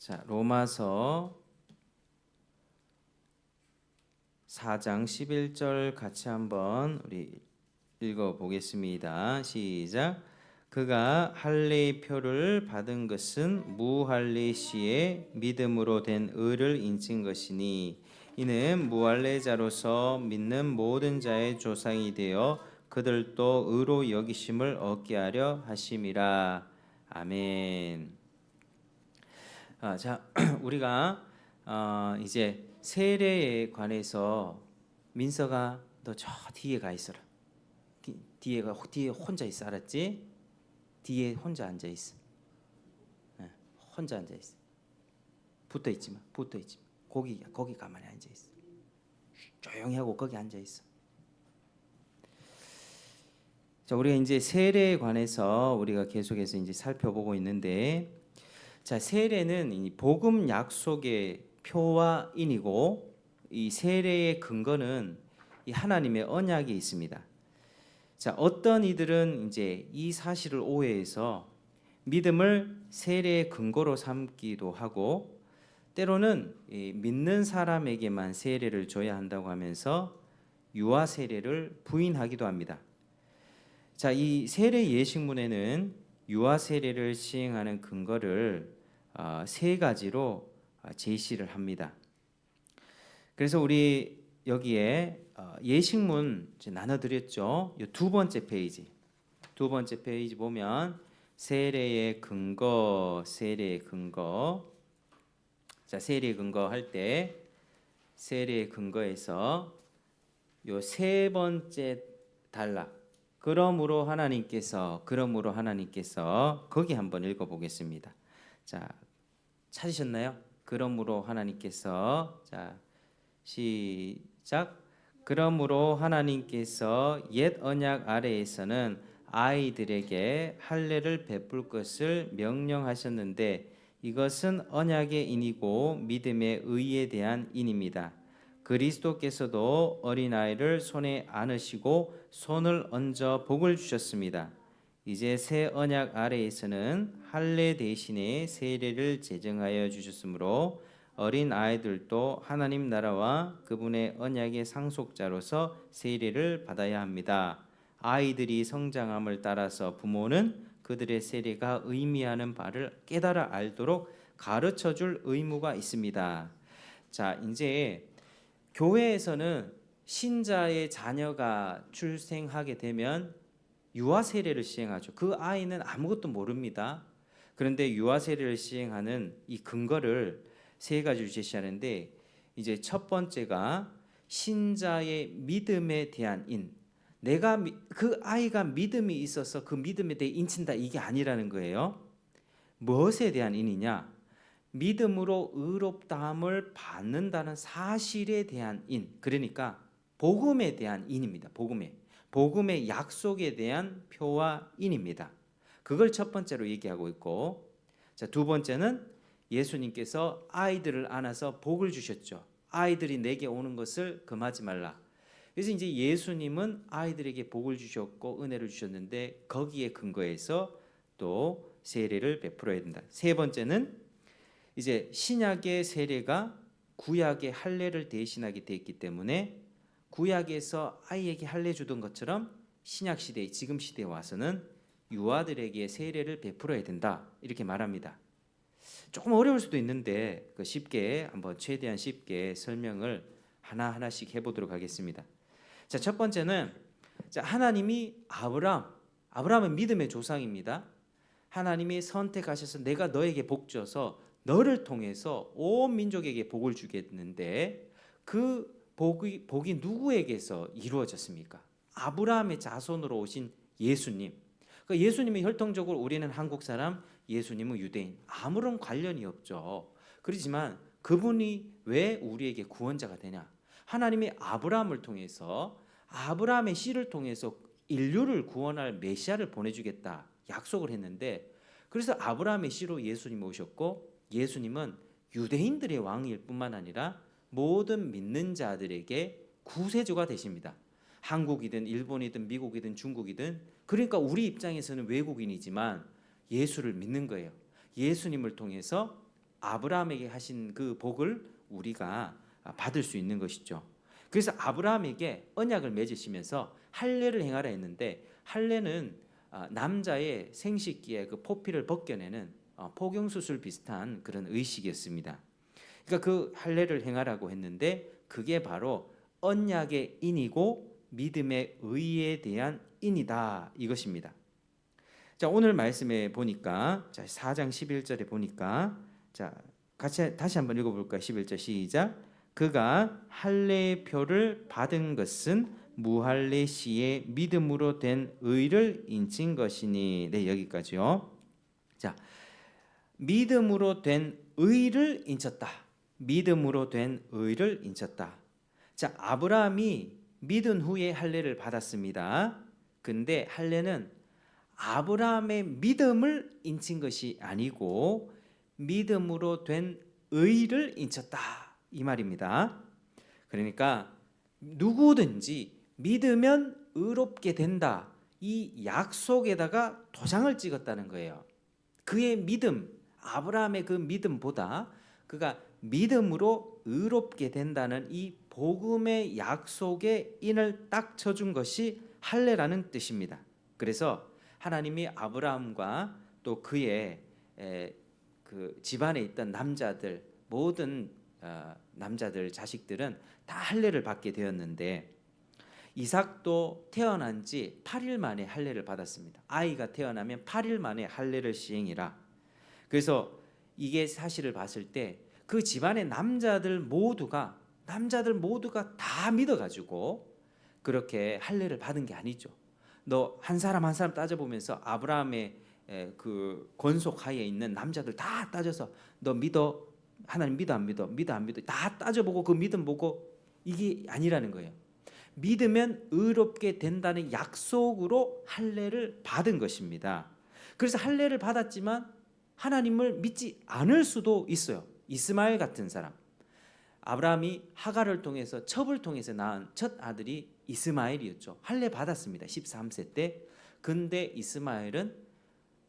자, 로마서 4장 11절 같이 한번 우리 읽어 보겠습니다. 시작. 그가 할례의 표를 받은 것은 무할례 시에 믿음으로 된 의를 인친 것이니 이는 무할례자로서 믿는 모든 자의 조상이 되어 그들도 의로 여기심을 얻게 하려 하심이라. 아멘. 자, 우리가 이제 세례에 관해서 민서가 너 저 뒤에 가 있어라. 뒤에 혼자 있어, 알았지? 뒤에 혼자 앉아 있어. 혼자 앉아 있어. 붙어 있지 마. 거기 가만히 앉아 있어. 조용히 하고 거기 앉아 있어. 자, 우리가 이제 세례에 관해서 우리가 계속해서 이제 살펴보고 있는데, 자, 세례는 이 복음 약속의 표와 인이고, 이 세례의 근거는 이 하나님의 언약이 있습니다. 자, 어떤 이들은 이제 이 사실을 오해해서 믿음을 세례의 근거로 삼기도 하고, 때로는 믿는 사람에게만 세례를 줘야 한다고 하면서 유아 세례를 부인하기도 합니다. 자, 이 세례 예식문에는 유아 세례를 시행하는 근거를 세 가지로 제시를 합니다. 그래서 우리 여기에 예식문 나눠드렸죠. 이 두 번째 페이지 보면 세례의 근거. 자, 세례의 근거 할 때 세례의 근거에서 요 세 번째 단락, 그러므로 하나님께서 거기 한번 읽어보겠습니다. 자, 찾으셨나요? 그러므로 하나님께서, 자, 시작. 그러므로 하나님께서 옛 언약 아래에서는 아이들에게 할례를 베풀 것을 명령하셨는데 이것은 언약의 인이고 믿음의 의에 대한 인입니다. 그리스도께서도 어린아이를 손에 안으시고 손을 얹어 복을 주셨습니다. 이제 새 언약 아래에서는 할례 대신에 세례를 제정하여 주셨으므로 어린 아이들도 하나님 나라와 그분의 언약의 상속자로서 세례를 받아야 합니다. 아이들이 성장함을 따라서 부모는 그들의 세례가 의미하는 바를 깨달아 알도록 가르쳐 줄 의무가 있습니다. 자, 이제 교회에서는 신자의 자녀가 출생하게 되면 유아 세례를 시행하죠. 그 아이는 아무것도 모릅니다. 그런데 유아 세례를 시행하는 이 근거를 세 가지로 제시하는데, 이제 첫 번째가 신자의 믿음에 대한 인. 내가 그 아이가 믿음이 있어서 그 믿음에 대해 인친다, 이게 아니라는 거예요. 무엇에 대한 인이냐? 믿음으로 의롭다함을 받는다는 사실에 대한 인. 그러니까 복음에 대한 인입니다. 복음의 약속에 대한 표와 인입니다. 그걸 첫 번째로 얘기하고 있고, 자, 두 번째는 예수님께서 아이들을 안아서 복을 주셨죠. 아이들이 내게 오는 것을 금하지 말라. 그래서 이제 예수님은 아이들에게 복을 주셨고 은혜를 주셨는데 거기에 근거해서 또 세례를 베풀어야 된다. 세 번째는 이제 신약의 세례가 구약의 할례를 대신하게 되었기 때문에 구약에서 아이에게 할례 주던 것처럼 신약 시대, 지금 시대에 와서는 유아들에게 세례를 베풀어야 된다, 이렇게 말합니다. 조금 어려울 수도 있는데 쉽게 한번 최대한 쉽게 설명을 하나하나씩 해보도록 하겠습니다. 자, 첫 번째는, 자, 하나님이 아브라함은 믿음의 조상입니다. 하나님이 선택하셔서 내가 너에게 복 줘서 너를 통해서 온 민족에게 복을 주겠는데 그 복이 누구에게서 이루어졌습니까? 아브라함의 자손으로 오신 예수님. 그러니까 예수님이 혈통적으로 우리는 한국 사람, 예수님은 유대인, 아무런 관련이 없죠. 그렇지만 그분이 왜 우리에게 구원자가 되냐? 하나님이 아브라함을 통해서, 아브라함의 씨를 통해서 인류를 구원할 메시아를 보내주겠다 약속을 했는데, 그래서 아브라함의 씨로 예수님이 오셨고, 예수님은 유대인들의 왕일 뿐만 아니라 모든 믿는 자들에게 구세주가 되십니다. 한국이든 일본이든 미국이든 중국이든, 그러니까 우리 입장에서는 외국인이지만 예수를 믿는 거예요. 예수님을 통해서 아브라함에게 하신 그 복을 우리가 받을 수 있는 것이죠. 그래서 아브라함에게 언약을 맺으시면서 할례를 행하라 했는데, 할례는 남자의 생식기에 그 포피를 벗겨내는 포경수술 비슷한 그런 의식이었습니다. 그러니까 그 할례를 행하라고 했는데 그게 바로 언약의 인이고 믿음의 의에 대한 인이다, 이것입니다. 자, 오늘 말씀에 보니까 4장 11절에 보니까 같이 다시 한번 읽어볼까요? 11절 시작. 그가 할례의 표를 받은 것은 무할례 시에 믿음으로 된 의를 인친 것이니. 네, 여기까지요. 자, 믿음으로 된 의를 인쳤다. 믿음으로 된 의를 인쳤다. 자, 아브라함이 믿은 후에 할례를 받았습니다. 근데 할례는 아브라함의 믿음을 인친 것이 아니고 믿음으로 된 의를 인쳤다, 이 말입니다. 그러니까 누구든지 믿으면 의롭게 된다, 이 약속에다가 도장을 찍었다는 거예요. 그의 믿음, 아브라함의 그 믿음보다 그가 믿음으로 의롭게 된다는 이 복음의 약속의 인을 딱 쳐준 것이 할례라는 뜻입니다. 그래서 하나님이 아브라함과 또 그의 그 집안에 있던 남자들, 모든 남자들, 자식들은 다 할례를 받게 되었는데, 이삭도 태어난 지 8일 만에 할례를 받았습니다. 아이가 태어나면 8일 만에 할례를 시행이라. 그래서 이게 사실을 봤을 때 그 집안의 남자들 모두가 다 믿어가지고 그렇게 할례를 받은 게 아니죠. 너 한 사람 한 사람 따져보면서 아브라함의 그 권속하에 있는 남자들 다 따져서 너 믿어, 하나님 믿어 안 믿어, 믿어 안 믿어, 다 따져보고 그 믿음 보고, 이게 아니라는 거예요. 믿으면 의롭게 된다는 약속으로 할례를 받은 것입니다. 그래서 할례를 받았지만 하나님을 믿지 않을 수도 있어요. 이스마엘 같은 사람, 아브라함이 하갈을 통해서, 첩을 통해서 낳은 첫 아들이 이스마엘이었죠. 할례 받았습니다. 13세 때. 근데 이스마엘은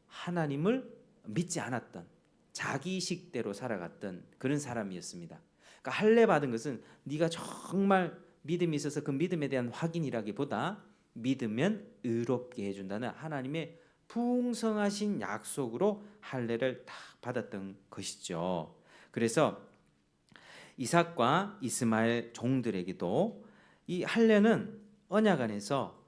하나님을 믿지 않았던, 자기 식대로 살아갔던 그런 사람이었습니다. 그러니까 할례 받은 것은 네가 정말 믿음이 있어서 그 믿음에 대한 확인이라기보다 믿으면 의롭게 해준다는 하나님의 풍성하신 약속으로 할례를 딱 받았던 것이죠. 그래서 이삭과 이스마엘 종들에게도 이 할례는 언약 안에서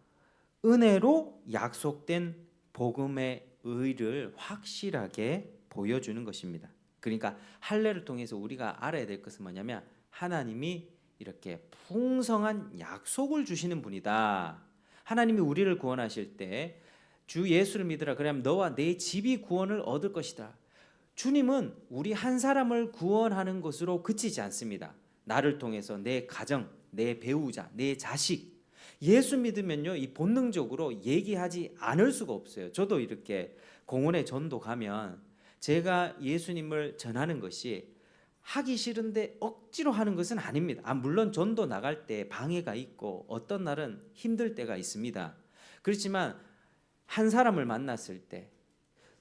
은혜로 약속된 복음의 의를 확실하게 보여주는 것입니다. 그러니까 할례를 통해서 우리가 알아야 될 것은 뭐냐면, 하나님이 이렇게 풍성한 약속을 주시는 분이다. 하나님이 우리를 구원하실 때 주 예수를 믿으라, 그러면 너와 내 집이 구원을 얻을 것이다. 주님은 우리 한 사람을 구원하는 것으로 그치지 않습니다. 나를 통해서 내 가정, 내 배우자, 내 자식, 예수 믿으면요, 이 본능적으로 얘기하지 않을 수가 없어요. 저도 이렇게 공원에 전도 가면 제가 예수님을 전하는 것이 하기 싫은데 억지로 하는 것은 아닙니다. 물론 전도 나갈 때 방해가 있고 어떤 날은 힘들 때가 있습니다. 그렇지만 한 사람을 만났을 때,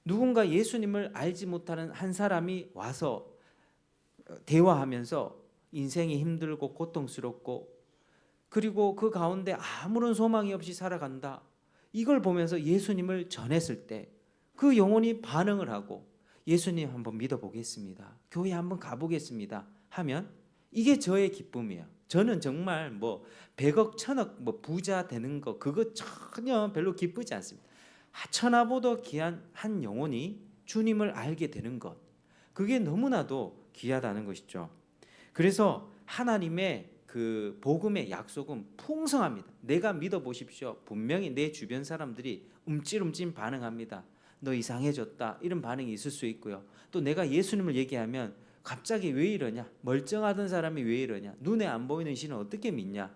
누군가 예수님을 알지 못하는 한 사람이 와서 대화하면서 인생이 힘들고 고통스럽고, 그리고 그 가운데 아무런 소망이 없이 살아간다, 이걸 보면서 예수님을 전했을 때 그 영혼이 반응을 하고 예수님 한번 믿어보겠습니다, 교회 한번 가보겠습니다 하면 이게 저의 기쁨이에요. 저는 정말 100억 1000억 부자 되는 거, 그거 전혀 별로 기쁘지 않습니다. 천하보다 귀한 한 영혼이 주님을 알게 되는 것, 그게 너무나도 귀하다는 것이죠. 그래서 하나님의 그 복음의 약속은 풍성합니다. 내가 믿어보십시오. 분명히 내 주변 사람들이 움찔움찔 반응합니다. 너 이상해졌다, 이런 반응이 있을 수 있고요. 또 내가 예수님을 얘기하면 갑자기 왜 이러냐, 멀쩡하던 사람이 왜 이러냐, 눈에 안 보이는 신은 어떻게 믿냐,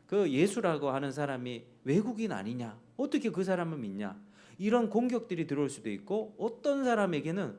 그 예수라고 하는 사람이 외국인 아니냐, 어떻게 그 사람을 믿냐, 이런 공격들이 들어올 수도 있고, 어떤 사람에게는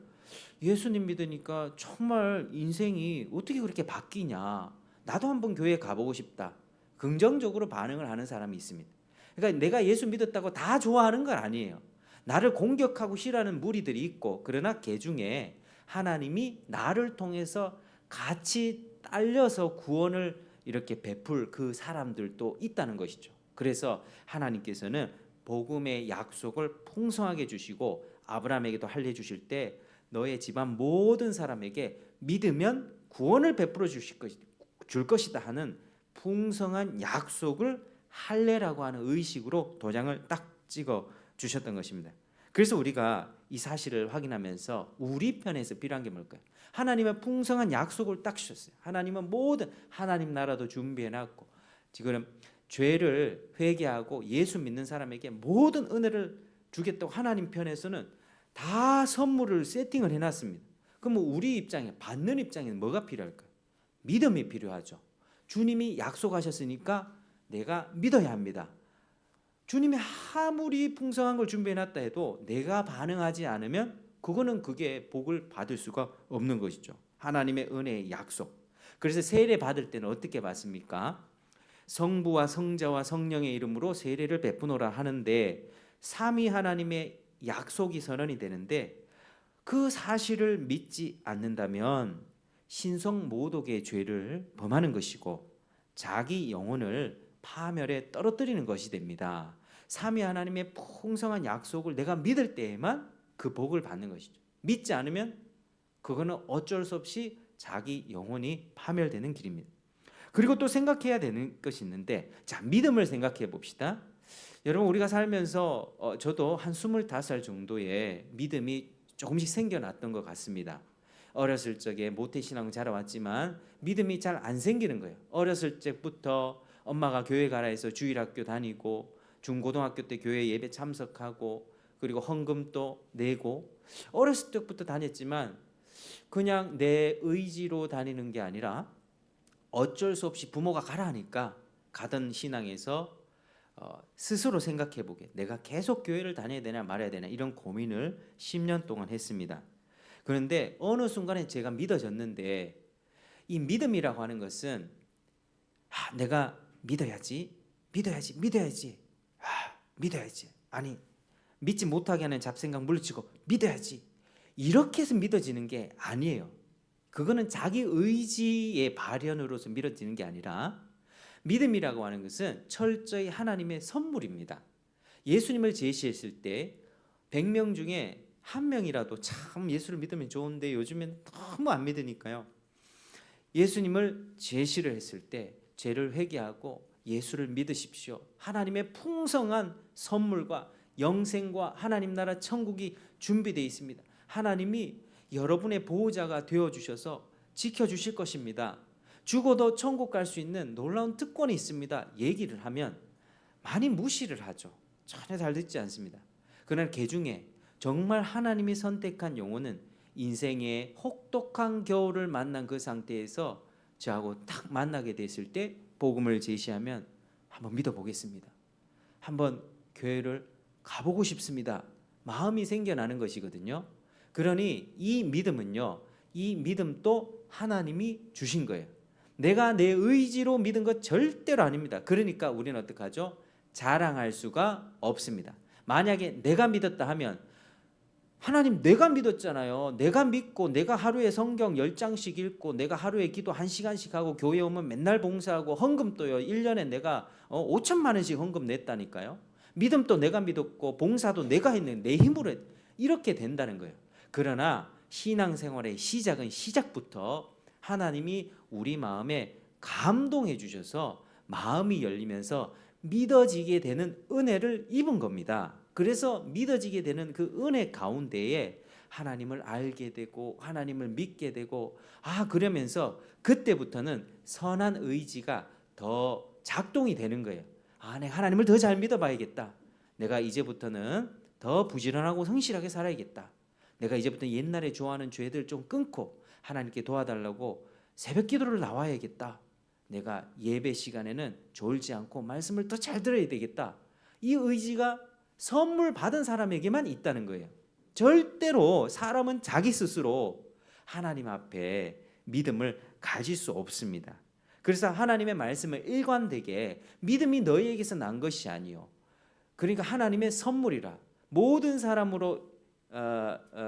예수님 믿으니까 정말 인생이 어떻게 그렇게 바뀌냐, 나도 한번 교회 가보고 싶다, 긍정적으로 반응을 하는 사람이 있습니다. 그러니까 내가 예수 믿었다고 다 좋아하는 건 아니에요. 나를 공격하고 싫어하는 무리들이 있고, 그러나 그 중에 하나님이 나를 통해서 같이 딸려서 구원을 이렇게 베풀 그 사람들도 있다는 것이죠. 그래서 하나님께서는 복음의 약속을 풍성하게 주시고 아브라함에게도 알려주실 때 너의 집안 모든 사람에게 믿으면 구원을 베풀어 줄 것이다 하는 풍성한 약속을 할례라고 하는 의식으로 도장을 딱 찍어 주셨던 것입니다. 그래서 우리가 이 사실을 확인하면서 우리 편에서 필요한 게 뭘까요? 하나님의 풍성한 약속을 딱 주셨어요. 하나님은 모든 하나님 나라도 준비해놨고 지금 죄를 회개하고 예수 믿는 사람에게 모든 은혜를 주겠다고 하나님 편에서는 다 선물을 세팅을 해놨습니다. 그럼 우리 입장에 받는 입장에는 뭐가 필요할까요? 믿음이 필요하죠. 주님이 약속하셨으니까 내가 믿어야 합니다. 주님이 아무리 풍성한 걸 준비해놨다 해도 내가 반응하지 않으면 그게 복을 받을 수가 없는 것이죠. 하나님의 은혜의 약속. 그래서 세례 받을 때는 어떻게 받습니까? 성부와 성자와 성령의 이름으로 세례를 베푸노라 하는데 삼위 하나님의 약속이 선언이 되는데 그 사실을 믿지 않는다면 신성 모독의 죄를 범하는 것이고 자기 영혼을 파멸에 떨어뜨리는 것이 됩니다. 삼위 하나님의 풍성한 약속을 내가 믿을 때에만 그 복을 받는 것이죠. 믿지 않으면 그거는 어쩔 수 없이 자기 영혼이 파멸되는 길입니다. 그리고 또 생각해야 되는 것이 있는데, 자, 믿음을 생각해 봅시다. 여러분, 우리가 살면서 저도 한 25살 정도의 믿음이 조금씩 생겨났던 것 같습니다. 어렸을 적에 모태신앙을 자라왔지만 믿음이 잘 안 생기는 거예요. 어렸을 적부터 엄마가 교회 가라 해서 주일학교 다니고 중고등학교 때 교회 예배 참석하고 그리고 헌금도 내고 어렸을 때부터 다녔지만 그냥 내 의지로 다니는 게 아니라 어쩔 수 없이 부모가 가라 하니까 가던 신앙에서 스스로 생각해 보게, 내가 계속 교회를 다녀야 되나 말아야 되나 이런 고민을 10년 동안 했습니다. 그런데 어느 순간에 제가 믿어졌는데, 이 믿음이라고 하는 것은 내가 믿어야지 아니 믿지 못하게 하는 잡생각 물리치고 믿어야지 이렇게 해서 믿어지는 게 아니에요. 그거는 자기 의지의 발현으로서 믿어지는 게 아니라 믿음이라고 하는 것은 철저히 하나님의 선물입니다. 예수님을 제시했을 때 100명 중에 한 명이라도 참 예수를 믿으면 좋은데 요즘엔 너무 안 믿으니까요. 예수님을 제시를 했을 때 죄를 회개하고 예수를 믿으십시오. 하나님의 풍성한 선물과 영생과 하나님 나라 천국이 준비되어 있습니다. 하나님이 여러분의 보호자가 되어주셔서 지켜주실 것입니다. 죽어도 천국 갈 수 있는 놀라운 특권이 있습니다. 얘기를 하면 많이 무시를 하죠. 전혀 잘 듣지 않습니다. 그러나 그 중에 정말 하나님이 선택한 영혼은 인생의 혹독한 겨울을 만난 그 상태에서 저하고 딱 만나게 됐을 때 복음을 제시하면 한번 믿어보겠습니다. 한번 교회를 가보고 싶습니다. 마음이 생겨나는 것이거든요. 그러니 이 믿음은요, 이 믿음도 하나님이 주신 거예요. 내가 내 의지로 믿은 것 절대로 아닙니다. 그러니까 우리는 어떻게 하죠? 자랑할 수가 없습니다. 만약에 내가 믿었다 하면 하나님 내가 믿었잖아요. 내가 믿고 내가 하루에 성경 10장씩 읽고 내가 하루에 기도 1시간씩 하고 교회 오면 맨날 봉사하고 헌금도요. 1년에 내가 5천만 원씩 헌금 냈다니까요. 믿음도 내가 믿었고 봉사도 내가 했는데 내 힘으로 이렇게 된다는 거예요. 그러나 신앙생활의 시작은 시작부터 하나님이 우리 마음에 감동해 주셔서 마음이 열리면서 믿어지게 되는 은혜를 입은 겁니다. 그래서 믿어지게 되는 그 은혜 가운데에 하나님을 알게 되고 하나님을 믿게 되고 그러면서 그때부터는 선한 의지가 더 작동이 되는 거예요. 내가 하나님을 더 잘 믿어봐야겠다. 내가 이제부터는 더 부지런하고 성실하게 살아야겠다. 내가 이제부터 옛날에 좋아하는 죄들 좀 끊고 하나님께 도와달라고 새벽 기도를 나와야겠다. 내가 예배 시간에는 졸지 않고 말씀을 더 잘 들어야 되겠다. 이 의지가 선물 받은 사람에게만 있다는 거예요. 절대로 사람은 자기 스스로 하나님 앞에 믿음을 가질 수 없습니다. 그래서 하나님의 말씀을 일관되게 믿음이 너희에게서 난 것이 아니요. 그러니까 하나님의 선물이라 모든 사람으로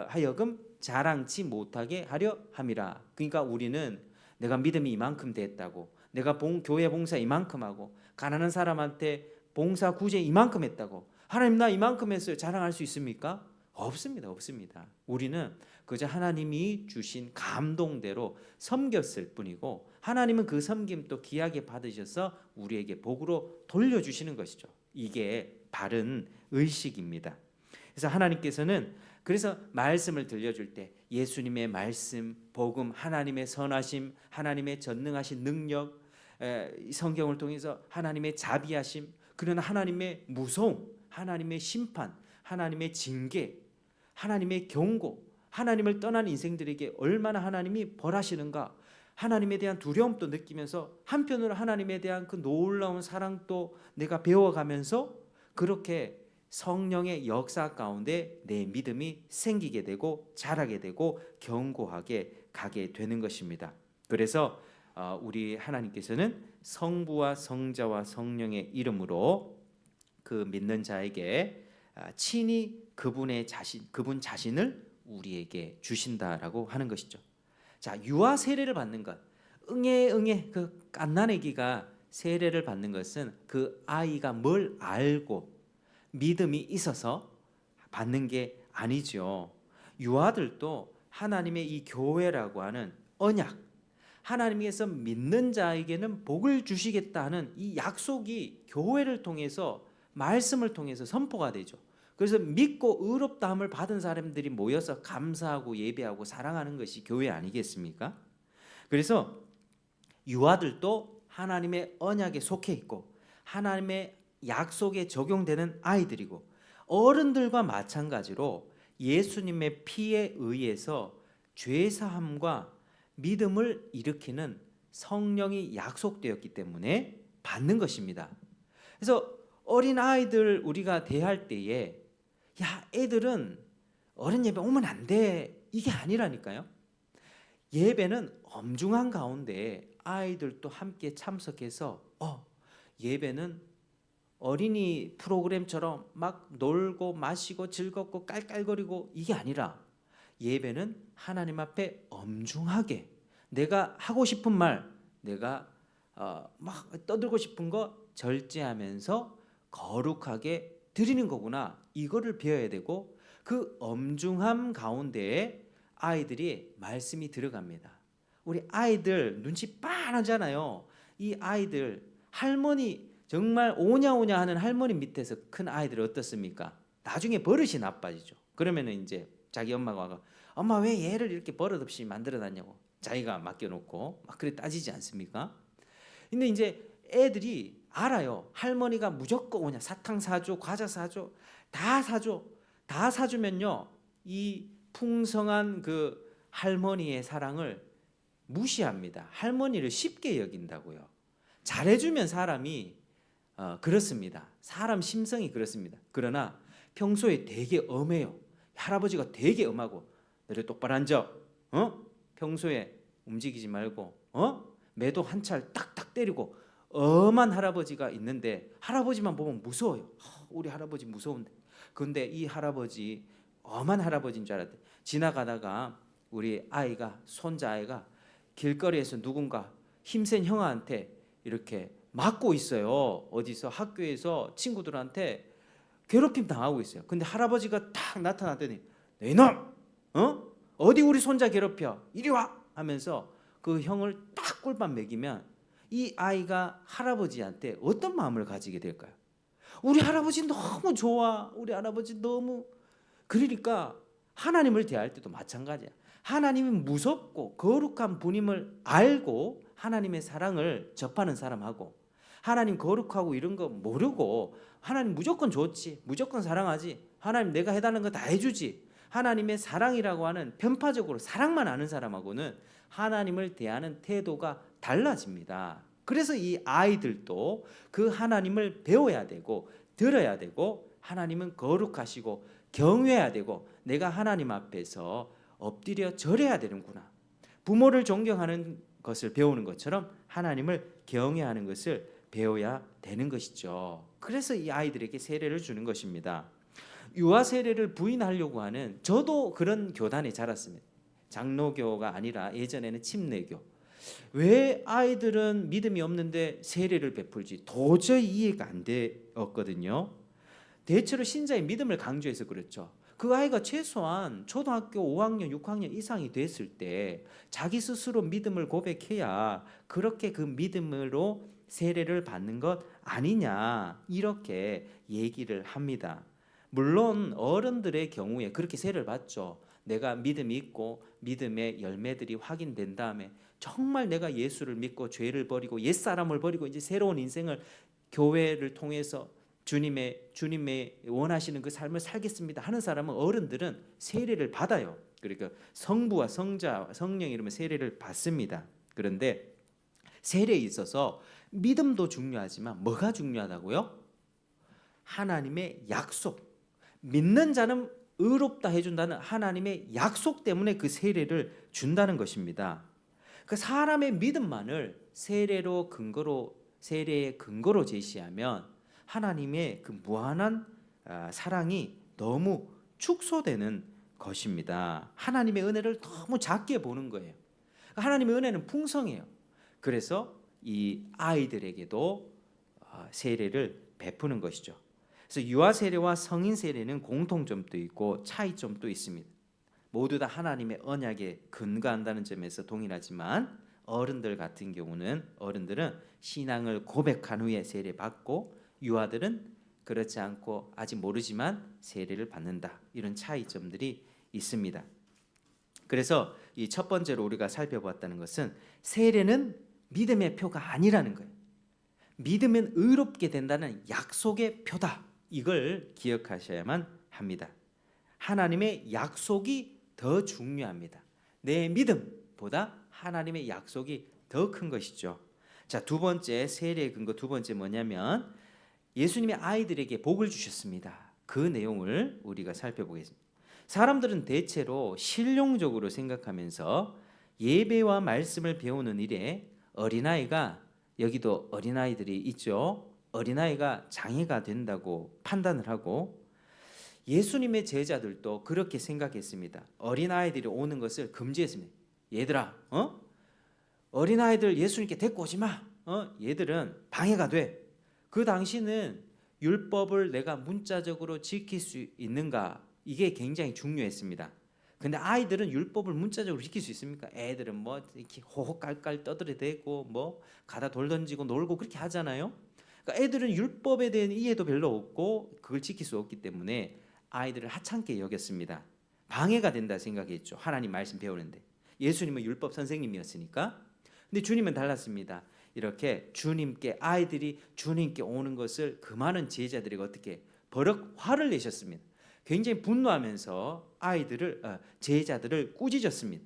하여금 자랑치 못하게 하려 함이라. 그러니까 우리는 내가 믿음이 이만큼 됐다고, 내가 교회 봉사 이만큼 하고, 가난한 사람한테 봉사 구제 이만큼 했다고, 하나님 나 이만큼 했어요, 자랑할 수 있습니까? 없습니다. 없습니다. 우리는 그저 하나님이 주신 감동대로 섬겼을 뿐이고, 하나님은 그 섬김 또 귀하게 받으셔서 우리에게 복으로 돌려주시는 것이죠. 이게 바른 의식입니다. 그래서 하나님께서는 그래서 말씀을 들려줄 때 예수님의 말씀, 복음, 하나님의 선하심, 하나님의 전능하신 능력, 성경을 통해서 하나님의 자비하심, 그러나 하나님의 무서움, 하나님의 심판, 하나님의 징계, 하나님의 경고, 하나님을 떠난 인생들에게 얼마나 하나님이 벌하시는가, 하나님에 대한 두려움도 느끼면서 한편으로 하나님에 대한 그 놀라운 사랑도 내가 배워가면서 그렇게 성령의 역사 가운데 내 믿음이 생기게 되고 자라게 되고 견고하게 가게 되는 것입니다. 그래서 우리 하나님께서는 성부와 성자와 성령의 이름으로 그 믿는 자에게 친히 그분 자신을 우리에게 주신다라고 하는 것이죠. 자, 유아 세례를 받는 것, 응애 그 갓난아기가 세례를 받는 것은 그 아이가 뭘 알고 믿음이 있어서 받는 게 아니죠. 유아들도 하나님의 이 교회라고 하는 언약, 하나님께서 믿는 자에게는 복을 주시겠다 하는 이 약속이 교회를 통해서, 말씀을 통해서 선포가 되죠. 그래서 믿고 의롭다함을 받은 사람들이 모여서 감사하고 예배하고 사랑하는 것이 교회 아니겠습니까? 그래서 유아들도 하나님의 언약에 속해 있고 하나님의 약속에 적용되는 아이들이고, 어른들과 마찬가지로 예수님의 피에 의해서 죄사함과 믿음을 일으키는 성령이 약속되었기 때문에 받는 것입니다. 그래서 어린 아이들 우리가 대할 때에 야, 애들은 어른 예배 오면 안 돼, 이게 아니라니까요. 예배는 엄중한 가운데 아이들도 함께 참석해서 예배는 어린이 프로그램처럼 막 놀고 마시고 즐겁고 깔깔거리고 이게 아니라, 예배는 하나님 앞에 엄중하게 내가 하고 싶은 말, 내가 막 떠들고 싶은 거 절제하면서 거룩하게 드리는 거구나, 이거를 배워야 되고, 그 엄중함 가운데에 아이들이 말씀이 들어갑니다. 우리 아이들 눈치 빤하잖아요. 이 아이들, 할머니 정말 오냐오냐 하는 할머니 밑에서 큰 아이들 어떻습니까? 나중에 버릇이 나빠지죠. 그러면은 이제 자기 엄마가 와가 엄마 왜 얘를 이렇게 버릇없이 만들어놨냐고 자기가 맡겨놓고 막 그래 따지지 않습니까? 근데 이제 애들이 알아요. 할머니가 무조건 오냐, 사탕 사줘, 과자 사줘, 다 사줘. 다 사주면요, 이 풍성한 그 할머니의 사랑을 무시합니다. 할머니를 쉽게 여긴다고요. 잘해주면 사람이 그렇습니다. 사람 심성이 그렇습니다. 그러나 평소에 되게 엄해요. 할아버지가 되게 엄하고, 너를 똑바로 앉아, 평소에 움직이지 말고, 매도 한 찰 딱딱 때리고 엄한 할아버지가 있는데, 할아버지만 보면 무서워요. 우리 할아버지 무서운데. 그런데 이 할아버지 엄한 할아버지인 줄 알았대. 지나가다가 우리 아이가, 손자아이가 길거리에서 누군가 힘센 형아한테 이렇게 맞고 있어요. 어디서 학교에서 친구들한테 괴롭힘 당하고 있어요. 근데 할아버지가 딱 나타났더니 너 이놈, 어디 우리 손자 괴롭혀, 이리 와 하면서 그 형을 딱 꿀밤 먹이면 이 아이가 할아버지한테 어떤 마음을 가지게 될까요? 우리 할아버지 너무 좋아, 우리 할아버지 너무. 그러니까 하나님을 대할 때도 마찬가지야. 하나님이 무섭고 거룩한 분임을 알고 하나님의 사랑을 접하는 사람하고, 하나님 거룩하고 이런 거 모르고 하나님 무조건 좋지, 무조건 사랑하지, 하나님 내가 해달라는 거 다 해주지, 하나님의 사랑이라고 하는 편파적으로 사랑만 아는 사람하고는 하나님을 대하는 태도가 달라집니다. 그래서 이 아이들도 그 하나님을 배워야 되고 들어야 되고, 하나님은 거룩하시고 경외해야 되고 내가 하나님 앞에서 엎드려 절해야 되는구나. 부모를 존경하는 것을 배우는 것처럼 하나님을 경외하는 것을 배워야 되는 것이죠. 그래서 이 아이들에게 세례를 주는 것입니다. 유아 세례를 부인하려고 하는, 저도 그런 교단에 자랐습니다. 장로교가 아니라 예전에는 침례교. 왜 아이들은 믿음이 없는데 세례를 베풀지 도저히 이해가 안 되었거든요. 대체로 신자의 믿음을 강조해서 그렇죠. 그 아이가 최소한 초등학교 5학년, 6학년 이상이 됐을 때 자기 스스로 믿음을 고백해야 그렇게 그 믿음으로 세례를 받는 것 아니냐, 이렇게 얘기를 합니다. 물론 어른들의 경우에 그렇게 세례를 받죠. 내가 믿음이 있고 믿음의 열매들이 확인된 다음에 정말 내가 예수를 믿고 죄를 버리고 옛사람을 버리고 이제 새로운 인생을 교회를 통해서 주님의 원하시는 그 삶을 살겠습니다 하는 사람은, 어른들은 세례를 받아요. 그러니까 성부와 성자, 성령 이름의 세례를 받습니다. 그런데 세례에 있어서 믿음도 중요하지만 뭐가 중요하다고요? 하나님의 약속. 믿는 자는 의롭다 해준다는 하나님의 약속 때문에 그 세례를 준다는 것입니다. 그 사람의 믿음만을 세례의 근거로 제시하면 하나님의 그 무한한 사랑이 너무 축소되는 것입니다. 하나님의 은혜를 너무 작게 보는 거예요. 하나님의 은혜는 풍성해요. 그래서 이 아이들에게도 세례를 베푸는 것이죠. 그래서 유아 세례와 성인 세례는 공통점도 있고 차이점도 있습니다. 모두 다 하나님의 언약에 근거한다는 점에서 동일하지만, 어른들 같은 경우는 어른들은 신앙을 고백한 후에 세례 받고, 유아들은 그렇지 않고 아직 모르지만 세례를 받는다. 이런 차이점들이 있습니다. 그래서 이 첫 번째로 우리가 살펴보았다는 것은 세례는 믿음의 표가 아니라는 거예요. 믿으면 의롭게 된다는 약속의 표다. 이걸 기억하셔야만 합니다. 하나님의 약속이 더 중요합니다. 내 믿음보다 하나님의 약속이 더 큰 것이죠. 자, 두 번째 세례의 근거, 두 번째 뭐냐면 예수님이 아이들에게 복을 주셨습니다. 그 내용을 우리가 살펴보겠습니다. 사람들은 대체로 실용적으로 생각하면서 예배와 말씀을 배우는 일에 어린아이가, 여기도 어린아이들이 있죠. 어린아이가 장애가 된다고 판단을 하고, 예수님의 제자들도 그렇게 생각했습니다. 어린아이들이 오는 것을 금지했습니다. 얘들아, 어린아이들 예수님께 데리고 오지 마. 얘들은 방해가 돼. 그 당시는 율법을 내가 문자적으로 지킬 수 있는가, 이게 굉장히 중요했습니다. 근데 아이들은 율법을 문자적으로 지킬 수 있습니까? 애들은 뭐 이렇게 호호깔깔 떠들어대고 뭐 가다 돌 던지고 놀고 그렇게 하잖아요. 그러니까 애들은 율법에 대한 이해도 별로 없고 그걸 지킬 수 없기 때문에 아이들을 하찮게 여겼습니다. 방해가 된다 생각했죠. 하나님 말씀 배우는데. 예수님은 율법 선생님이었으니까. 근데 주님은 달랐습니다. 이렇게 주님께, 아이들이 주님께 오는 것을 그 많은 제자들에게 어떻게 버럭 화를 내셨습니다. 굉장히 분노하면서 제자들을 꾸짖었습니다.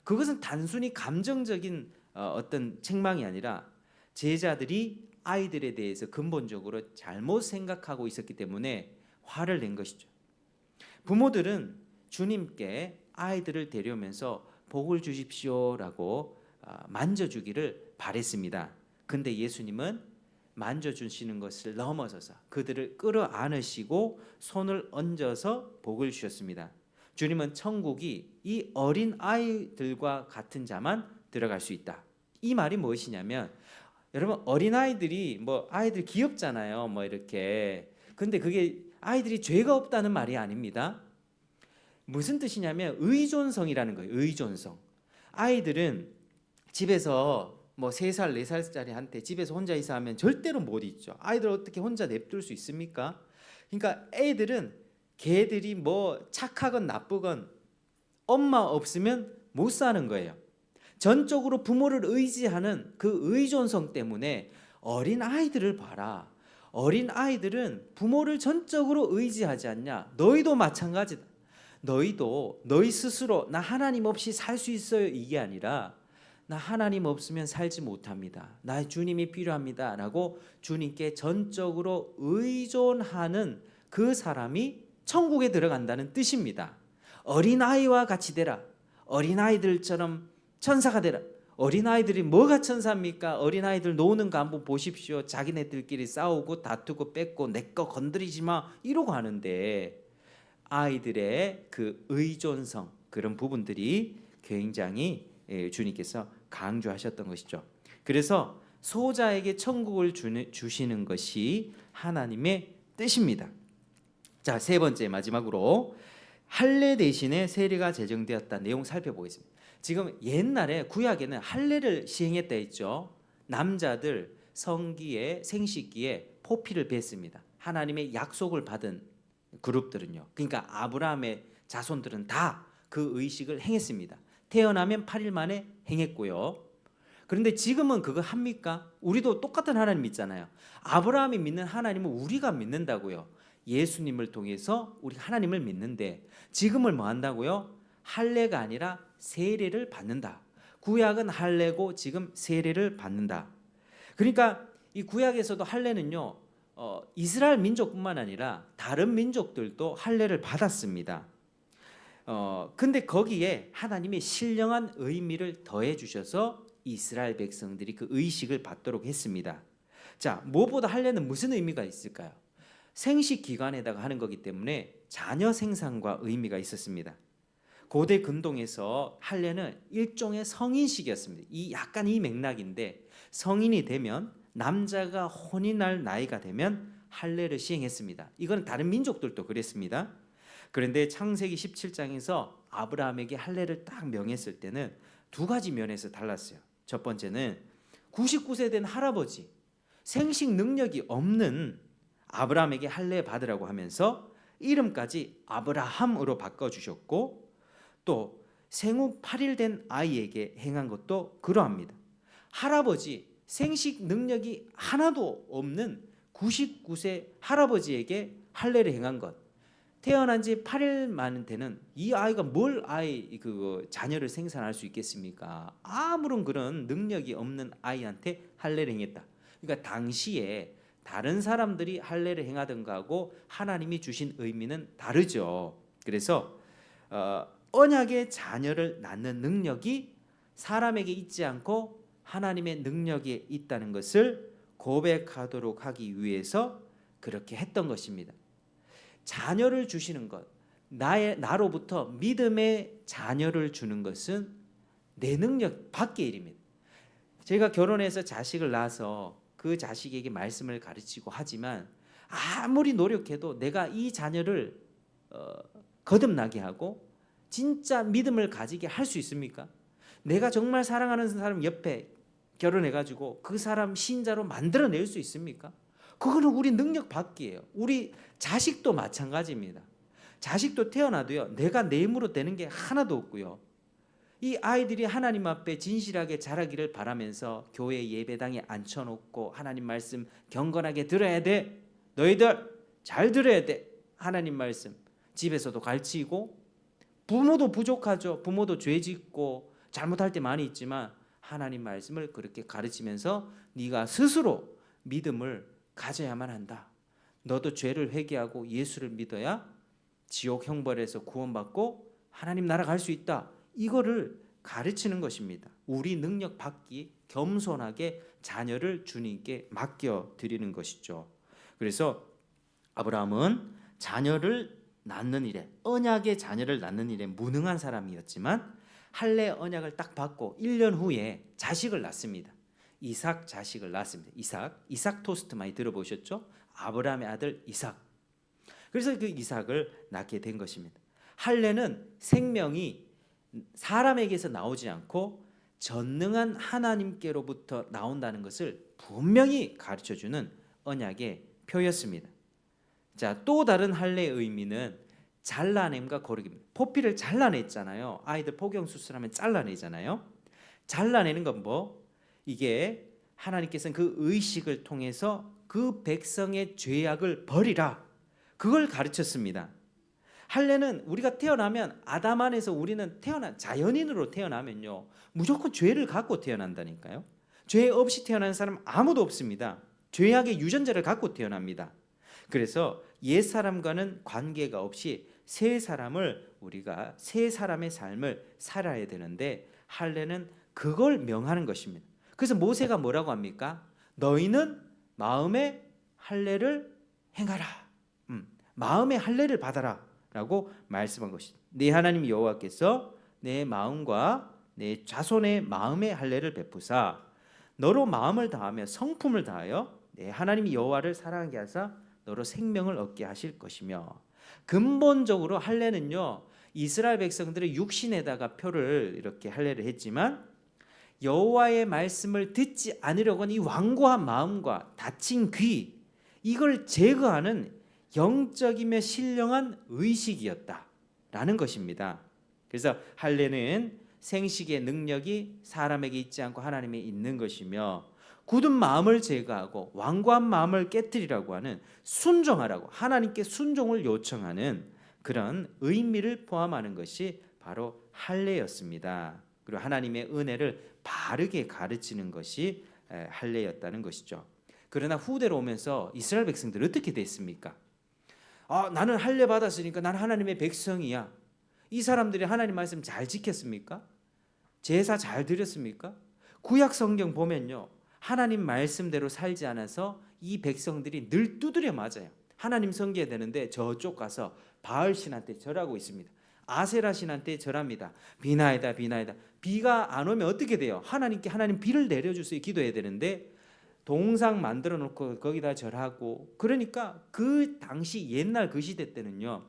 그것은 단순히 감정적인 어떤 책망이 아니라 제자들이 아이들에 대해서 근본적으로 잘못 생각하고 있었기 때문에 화를 낸 것이죠. 부모들은 주님께 아이들을 데려오면서 복을 주십시오라고 만져주기를 바랬습니다. 근데 예수님은 만져주시는 것을 넘어서서 그들을 끌어안으시고 손을 얹어서 복을 주셨습니다. 주님은 천국이 이 어린 아이들과 같은 자만 들어갈 수 있다. 이 말이 무엇이냐면, 여러분 어린아이들이 뭐 아이들 귀엽잖아요. 뭐 이렇게. 근데 그게 아이들이 죄가 없다는 말이 아닙니다. 무슨 뜻이냐면 의존성이라는 거예요. 의존성. 아이들은 집에서 뭐 3살, 4살짜리 한테 집에서 혼자 있어하면 절대로 못 있죠. 아이들 어떻게 혼자 냅둘 수 있습니까? 그러니까 애들은 걔들이 뭐 착하건 나쁘건 엄마 없으면 못 사는 거예요. 전적으로 부모를 의지하는 그 의존성 때문에 어린 아이들을 봐라. 어린 아이들은 부모를 전적으로 의지하지 않냐? 너희도 마찬가지다. 너희도 너희 스스로 나 하나님 없이 살 수 있어요, 이게 아니라 나 하나님 없으면 살지 못합니다. 나 주님이 필요합니다 라고 주님께 전적으로 의존하는 그 사람이 천국에 들어간다는 뜻입니다. 어린아이와 같이 되라. 어린아이들처럼 천사가 되라. 어린아이들이 뭐가 천사입니까? 어린아이들 노는 거 한번 보십시오. 자기네들끼리 싸우고 다투고 뺏고 내 거 건드리지 마 이러고 하는데, 아이들의 그 의존성 그런 부분들이 굉장히 주님께서 강조하셨던 것이죠. 그래서 소자에게 천국을 주시는 것이 하나님의 뜻입니다. 자, 세 번째 마지막으로 할례 대신에 세례가 제정되었다 내용 살펴보겠습니다. 지금 옛날에 구약에는 할례를 시행했다 했죠. 남자들 성기에 생식기에 포피를 뱉습니다. 하나님의 약속을 받은 그룹들은요. 그러니까 아브라함의 자손들은 다 그 의식을 행했습니다. 태어나면 8일 만에 행했고요. 그런데 지금은 그거 합니까? 우리도 똑같은 하나님 믿잖아요. 아브라함이 믿는 하나님은 우리가 믿는다고요. 예수님을 통해서 우리 하나님을 믿는데 지금은 뭐 한다고요? 할례가 아니라 세례를 받는다. 구약은 할례고 지금 세례를 받는다. 그러니까 이 구약에서도 할례는요, 이스라엘 민족뿐만 아니라 다른 민족들도 할례를 받았습니다. 근데 거기에 하나님의 신령한 의미를 더해 주셔서 이스라엘 백성들이 그 의식을 받도록 했습니다. 자, 무엇보다 할례는 무슨 의미가 있을까요? 생식 기간에다가 하는 거기 때문에 자녀 생산과 의미가 있었습니다. 고대 근동에서 할례는 일종의 성인식이었습니다. 약간 이 맥락인데 성인이 되면 남자가 혼인할 나이가 되면 할례를 시행했습니다. 이건 다른 민족들도 그랬습니다. 그런데 창세기 17장에서 아브라함에게 할례를 딱 명했을 때는 두 가지 면에서 달랐어요. 첫 번째는 99세 된 할아버지, 생식 능력이 없는 아브라함에게 할례 받으라고 하면서 이름까지 아브라함으로 바꿔주셨고, 또 생후 8일 된 아이에게 행한 것도 그러합니다. 할아버지, 생식 능력이 하나도 없는 99세 할아버지에게 할례를 행한 것, 태어난 지 8일 만 되는 이 아이가 뭘 자녀를 생산할 수 있겠습니까? 아무런 그런 능력이 없는 아이한테 할례를 행했다. 그러니까 당시에 다른 사람들이 할례를 행하던 거하고 하나님이 주신 의미는 다르죠. 그래서 언약의 자녀를 낳는 능력이 사람에게 있지 않고 하나님의 능력에 있다는 것을 고백하도록 하기 위해서 그렇게 했던 것입니다. 자녀를 주시는 것, 나로부터 믿음의 자녀를 주는 것은 내 능력 밖의 일입니다. 제가 결혼해서 자식을 낳아서 그 자식에게 말씀을 가르치고 하지만 아무리 노력해도 내가 이 자녀를 거듭나게 하고 진짜 믿음을 가지게 할 수 있습니까? 내가 정말 사랑하는 사람 옆에 결혼해가지고 그 사람 신자로 만들어낼 수 있습니까? 그거는 우리 능력 밖이에요. 우리 자식도 마찬가지입니다. 자식도 태어나도요, 내가 내 힘으로 되는 게 하나도 없고요. 이 아이들이 하나님 앞에 진실하게 자라기를 바라면서 교회 예배당에 앉혀놓고 하나님 말씀 경건하게 들어야 돼. 너희들 잘 들어야 돼. 하나님 말씀 집에서도 가르치고, 부모도 부족하죠. 부모도 죄 짓고 잘못할 때 많이 있지만 하나님 말씀을 그렇게 가르치면서 네가 스스로 믿음을 가져야만 한다. 너도 죄를 회개하고 예수를 믿어야 지옥 형벌에서 구원받고 하나님 나라 갈 수 있다. 이거를 가르치는 것입니다. 우리 능력 밖이 겸손하게 자녀를 주님께 맡겨 드리는 것이죠. 그래서 아브라함은 자녀를 낳는 일에, 언약의 자녀를 낳는 일에 무능한 사람이었지만 할례 언약을 딱 받고 1년 후에 자식을 낳습니다. 이삭 자식을 낳습니다. 이삭 토스트 많이 들어보셨죠? 아브라함의 아들 이삭. 그래서 그 이삭을 낳게 된 것입니다. 할례는 생명이 사람에게서 나오지 않고 전능한 하나님께로부터 나온다는 것을 분명히 가르쳐주는 언약의 표였습니다. 자, 또 다른 할례의 의미는 잘라냄과 거룩입니다. 포피를 잘라냈잖아요. 아이들 포경 수술하면 잘라내잖아요. 잘라내는 건 뭐? 이게 하나님께서는 그 의식을 통해서 그 백성의 죄악을 버리라, 그걸 가르쳤습니다. 할례는 우리가 태어나면 아담 안에서 우리는 자연인으로 태어나면요 무조건 죄를 갖고 태어난다니까요. 죄 없이 태어난 사람 아무도 없습니다. 죄악의 유전자를 갖고 태어납니다. 그래서 옛 사람과는 관계가 없이 새 사람을 우리가 새 사람의 삶을 살아야 되는데 할례는 그걸 명하는 것입니다. 그래서 모세가 뭐라고 합니까? 너희는 마음의 할례를 행하라. 마음의 할례를 받아라. 라고 말씀한 것이다. 네 하나님 여호와께서 내 마음과 내 자손의 마음에 할례를 베푸사 너로 마음을 다하며 성품을 다하여 내 하나님 여호와를 사랑하게 하사 너로 생명을 얻게 하실 것이며. 근본적으로 할례는요, 이스라엘 백성들의 육신에다가 표를 이렇게 할례를 했지만 여호와의 말씀을 듣지 않으려고 이 완고한 마음과 닫힌 귀, 이걸 제거하는 영적이며 신령한 의식이었다라는 것입니다. 그래서 할례는 생식의 능력이 사람에게 있지 않고 하나님에 있는 것이며, 굳은 마음을 제거하고 완고한 마음을 깨뜨리라고 하는, 순종하라고 하나님께 순종을 요청하는 그런 의미를 포함하는 것이 바로 할례였습니다. 그리고 하나님의 은혜를 바르게 가르치는 것이 할례였다는 것이죠. 그러나 후대로 오면서 이스라엘 백성들 어떻게 됐습니까? 나는 할례 받았으니까 나는 하나님의 백성이야. 이 사람들이 하나님 말씀 잘 지켰습니까? 제사 잘 드렸습니까? 구약 성경 보면요, 하나님 말씀대로 살지 않아서 이 백성들이 늘 두드려 맞아요. 하나님 섬겨야 되는데 저쪽 가서 바알 신한테 절하고 있습니다. 아세라 신한테 절합니다. 비나이다 비나이다. 비가 안 오면 어떻게 돼요? 하나님께 하나님 비를 내려주세요 기도해야 되는데 동상 만들어 놓고 거기다 절하고. 그러니까 그 당시 옛날 그 시대 때는요,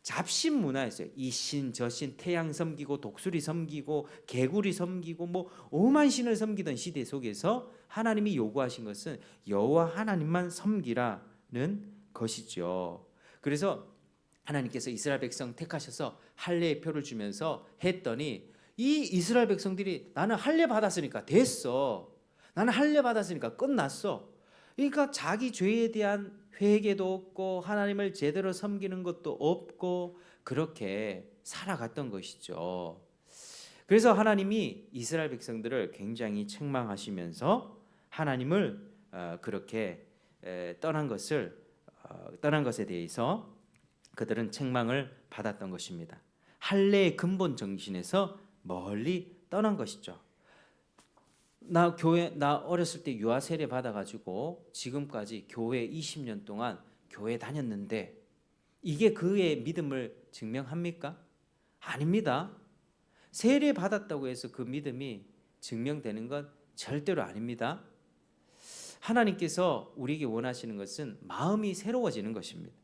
잡신 문화였어요. 이 신, 저 신, 태양 섬기고 독수리 섬기고 개구리 섬기고 뭐 오만 신을 섬기던 시대 속에서 하나님이 요구하신 것은 여호와 하나님만 섬기라는 것이죠. 그래서 하나님께서 이스라엘 백성 택하셔서 할례의 표를 주면서 했더니 이 이스라엘 백성들이 나는 할례 받았으니까 됐어. 나는 할례 받았으니까 끝났어. 그러니까 자기 죄에 대한 회개도 없고 하나님을 제대로 섬기는 것도 없고 그렇게 살아갔던 것이죠. 그래서 하나님이 이스라엘 백성들을 굉장히 책망하시면서 하나님을 그렇게 떠난 것에 대해서 그들은 책망을 받았던 것입니다. 할례의 근본 정신에서 멀리 떠난 것이죠. 나 어렸을 때 유아 세례 받아가지고 지금까지 교회 20년 동안 교회 다녔는데 이게 그의 믿음을 증명합니까? 아닙니다. 세례 받았다고 해서 그 믿음이 증명되는 건 절대로 아닙니다. 하나님께서 우리에게 원하시는 것은 마음이 새로워지는 것입니다.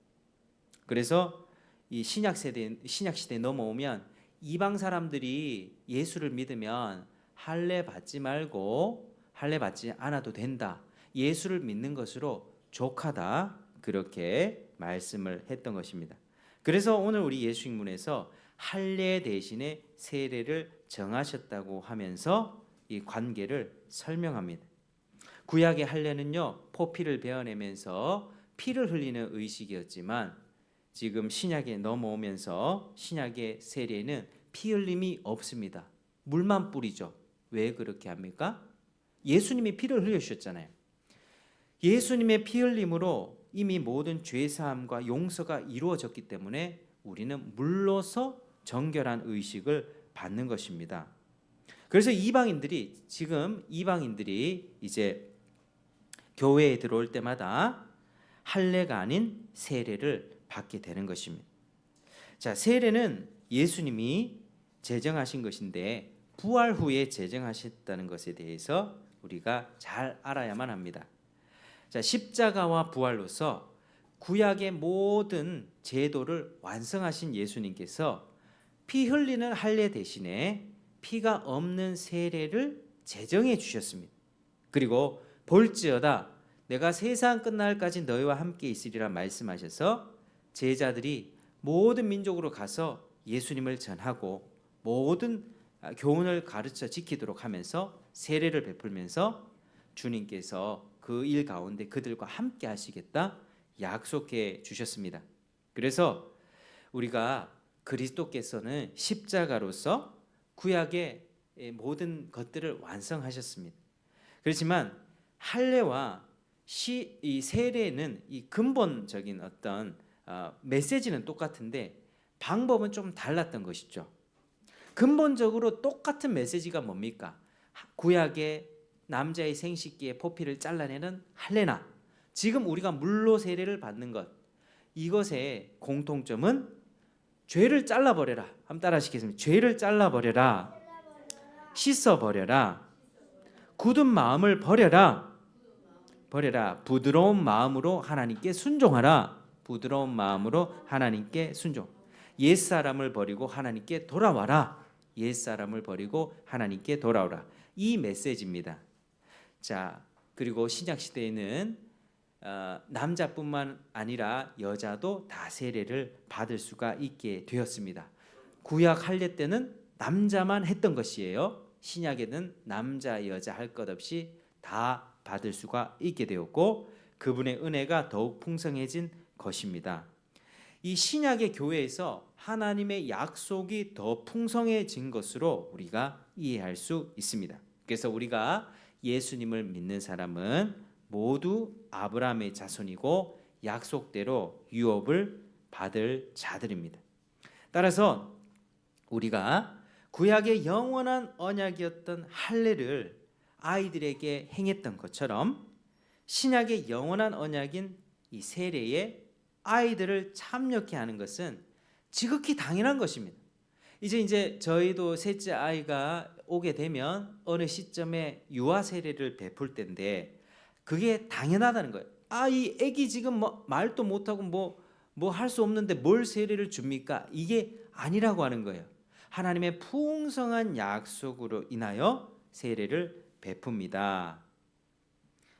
그래서 이 신약 시대에 넘어오면 이방 사람들이 예수를 믿으면 할례 받지 말고 할례 받지 않아도 된다. 예수를 믿는 것으로 족하다. 그렇게 말씀을 했던 것입니다. 그래서 오늘 우리 예수익문에서 할례 대신에 세례를 정하셨다고 하면서 이 관계를 설명합니다. 구약의 할례는요, 포피를 베어내면서 피를 흘리는 의식이었지만 지금 신약에 넘어오면서 신약의 세례는 피 흘림이 없습니다. 물만 뿌리죠. 왜 그렇게 합니까? 예수님이 피를 흘려주셨잖아요. 예수님의 피 흘림으로 이미 모든 죄사함과 용서가 이루어졌기 때문에 우리는 물로서 정결한 의식을 받는 것입니다. 그래서 이방인들이 이제 교회에 들어올 때마다 할례가 아닌 세례를 받게 되는 것입니다. 자, 세례는 예수님이 제정하신 것인데 부활 후에 제정하셨다는 것에 대해서 우리가 잘 알아야만 합니다. 자, 십자가와 부활로서 구약의 모든 제도를 완성하신 예수님께서 피 흘리는 할례 대신에 피가 없는 세례를 제정해 주셨습니다. 그리고 볼지어다 내가 세상 끝날까지 너희와 함께 있으리라 말씀하셔서 제자들이 모든 민족으로 가서 예수님을 전하고 모든 교훈을 가르쳐 지키도록 하면서 세례를 베풀면서 주님께서 그 일 가운데 그들과 함께 하시겠다 약속해 주셨습니다. 그래서 우리가 그리스도께서는 십자가로서 구약의 모든 것들을 완성하셨습니다. 그렇지만 할례와 이 세례는 이 근본적인 어떤 메시지는 똑같은데 방법은 좀 달랐던 것이죠. 근본적으로 똑같은 메시지가 뭡니까? 구약의 남자의 생식기의 포피를 잘라내는 할례나 지금 우리가 물로 세례를 받는 것, 이것의 공통점은 죄를 잘라버려라. 한번 따라 하시겠습니다. 죄를 잘라버려라. 씻어버려라. 굳은 마음을 버려라. 부드러운 마음으로 하나님께 순종하라. 부드러운 마음으로 하나님께 순종. 옛사람을 버리고 하나님께 돌아와라. 옛사람을 버리고 하나님께 돌아오라. 이 메시지입니다. 자, 그리고 신약 시대에는 남자뿐만 아니라 여자도 다 세례를 받을 수가 있게 되었습니다. 구약 할례 때는 남자만 했던 것이에요. 신약에는 남자 여자 할 것 없이 다 받을 수가 있게 되었고 그분의 은혜가 더욱 풍성해진 것입니다. 이 신약의 교회에서 하나님의 약속이 더 풍성해진 것으로 우리가 이해할 수 있습니다. 그래서 우리가 예수님을 믿는 사람은 모두 아브라함의 자손이고 약속대로 유업을 받을 자들입니다. 따라서 우리가 구약의 영원한 언약이었던 할례를 아이들에게 행했던 것처럼 신약의 영원한 언약인 이 세례에 아이들을 참여케 하는 것은 지극히 당연한 것입니다. 이제 저희도 셋째 아이가 오게 되면 어느 시점에 유아 세례를 베풀 때인데 그게 당연하다는 거예요. 이 애기 지금 말도 못하고 뭐 할 수 없는데 뭘 세례를 줍니까? 이게 아니라고 하는 거예요. 하나님의 풍성한 약속으로 인하여 세례를 베풉니다.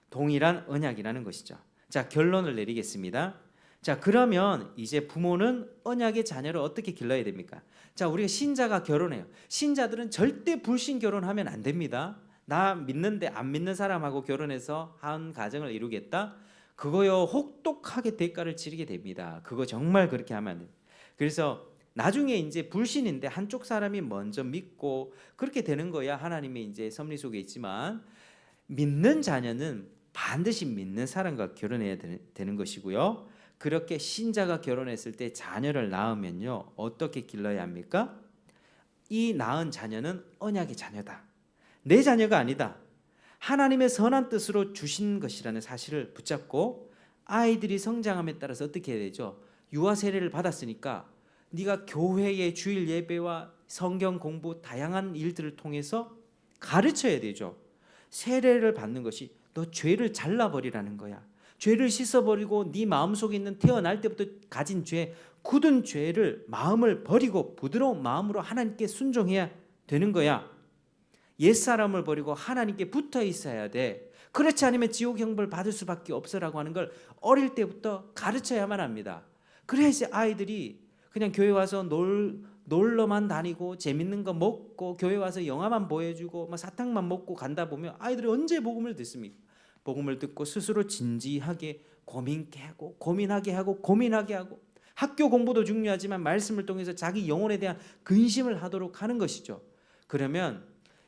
동일한 언약이라는 것이죠. 자, 결론을 내리겠습니다. 자, 그러면 이제 부모는 언약의 자녀를 어떻게 길러야 됩니까? 자, 우리가 신자가 결혼해요. 신자들은 절대 불신 결혼하면 안 됩니다. 나 믿는데 안 믿는 사람하고 결혼해서 한 가정을 이루겠다? 그거요 혹독하게 대가를 치르게 됩니다. 그거 정말 그렇게 하면 안 됩니다. 그래서 나중에 이제 불신인데 한쪽 사람이 먼저 믿고 그렇게 되는 거야 하나님의 이제 섭리 속에 있지만 믿는 자녀는 반드시 믿는 사람과 결혼해야 되는 것이고요. 그렇게 신자가 결혼했을 때 자녀를 낳으면요 어떻게 길러야 합니까? 이 낳은 자녀는 언약의 자녀다. 내 자녀가 아니다. 하나님의 선한 뜻으로 주신 것이라는 사실을 붙잡고 아이들이 성장함에 따라서 어떻게 해야 되죠? 유아 세례를 받았으니까 네가 교회의 주일 예배와 성경 공부 다양한 일들을 통해서 가르쳐야 되죠. 세례를 받는 것이 너 죄를 잘라버리라는 거야. 죄를 씻어버리고 네 마음속에 있는 태어날 때부터 가진 죄, 굳은 죄를 마음을 버리고 부드러운 마음으로 하나님께 순종해야 되는 거야. 옛사람을 버리고 하나님께 붙어 있어야 돼. 그렇지 않으면 지옥 형벌 받을 수밖에 없어라고 하는 걸 어릴 때부터 가르쳐야만 합니다. 그래야지 아이들이 그냥 교회 와서 놀러만 다니고 재밌는 거 먹고 교회 와서 영화만 보여주고 사탕만 먹고 간다 보면 아이들이 언제 복음을 듣습니까? 복음을 듣고 스스로 진지하게 고민하게 하고 학교 공부도 중요하지만 말씀을 통해서 자기 영혼에 대한 근심을 하도록 하는 것이죠. 그러면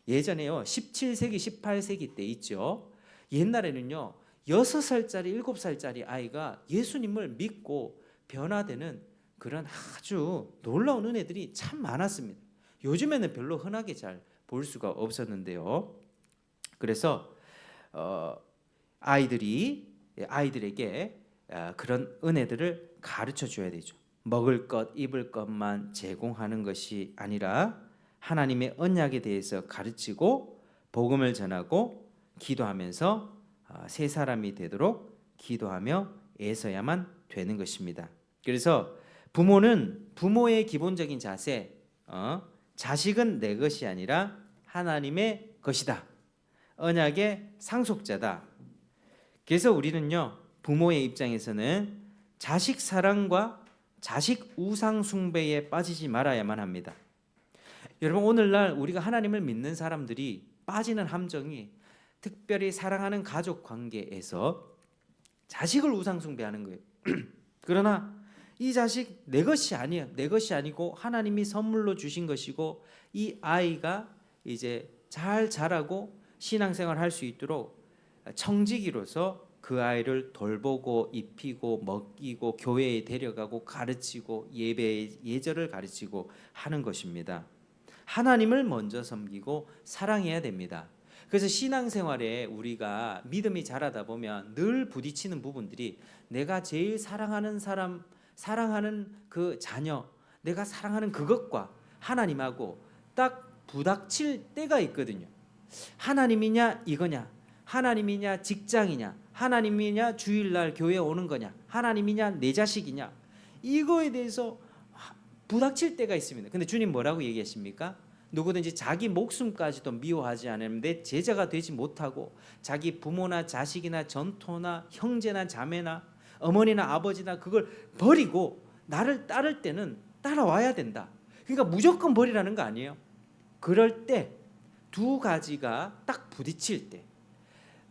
예전에요 17세기 18세기 때 있죠. 옛날에는요 6살짜리 7살짜리 아이가 예수님을 믿고 변화되는 그런 아주 놀라운 은혜들이 참 많았습니다. 요즘에는 별로 흔하게 잘 볼 수가 없었는데요. 그래서 아이들에게 그런 은혜들을 가르쳐 줘야 되죠. 먹을 것, 입을 것만 제공하는 것이 아니라 하나님의 언약에 대해서 가르치고 복음을 전하고 기도하면서 새 사람이 되도록 기도하며 애써야만 되는 것입니다. 그래서 부모는 부모의 기본적인 자세, 자식은 내 것이 아니라 하나님의 것이다. 언약의 상속자다. 그래서 우리는요 부모의 입장에서는 자식 사랑과 자식 우상 숭배에 빠지지 말아야만 합니다. 여러분 오늘날 우리가 하나님을 믿는 사람들이 빠지는 함정이 특별히 사랑하는 가족 관계에서 자식을 우상 숭배하는 거예요. 그러나 이 자식 내 것이 아니에요. 내 것이 아니고 하나님이 선물로 주신 것이고 이 아이가 이제 잘 자라고 신앙생활 할 수 있도록 청지기로서 그 아이를 돌보고 입히고 먹이고 교회에 데려가고 가르치고 예배의 예절을 가르치고 하는 것입니다. 하나님을 먼저 섬기고 사랑해야 됩니다. 그래서 신앙생활에 우리가 믿음이 자라다 보면 늘 부딪히는 부분들이 내가 제일 사랑하는 사람, 사랑하는 그 자녀, 내가 사랑하는 그것과 하나님하고 딱 부닥칠 때가 있거든요. 하나님이냐 이거냐, 하나님이냐 직장이냐, 하나님이냐 주일날 교회 오는 거냐, 하나님이냐 내 자식이냐, 이거에 대해서 부닥칠 때가 있습니다. 근데 주님 뭐라고 얘기하십니까? 누구든지 자기 목숨까지도 미워하지 않으면 제자가 되지 못하고 자기 부모나 자식이나 전토나 형제나 자매나 어머니나 아버지나 그걸 버리고 나를 따를 때는 따라와야 된다. 그러니까 무조건 버리라는 거 아니에요. 그럴 때 두 가지가 딱 부딪힐 때,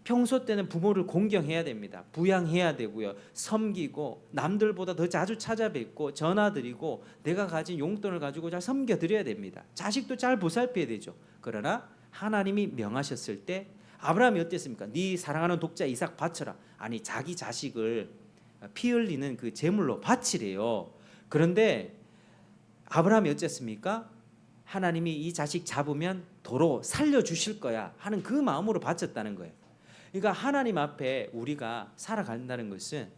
평소 때는 부모를 공경해야 됩니다. 부양해야 되고요. 섬기고 남들보다 더 자주 찾아뵙고 전화드리고 내가 가진 용돈을 가지고 잘 섬겨드려야 됩니다. 자식도 잘 보살펴야 되죠. 그러나 하나님이 명하셨을 때 아브라함이 어땠습니까? 네 사랑하는 독자 이삭 바쳐라. 아니 자기 자식을 피 흘리는 그 제물로 바치래요. 그런데 아브라함이 어쨌습니까? 하나님이 이 자식 잡으면 도로 살려주실 거야 하는 그 마음으로 바쳤다는 거예요. 그러니까 하나님 앞에 우리가 살아간다는 것은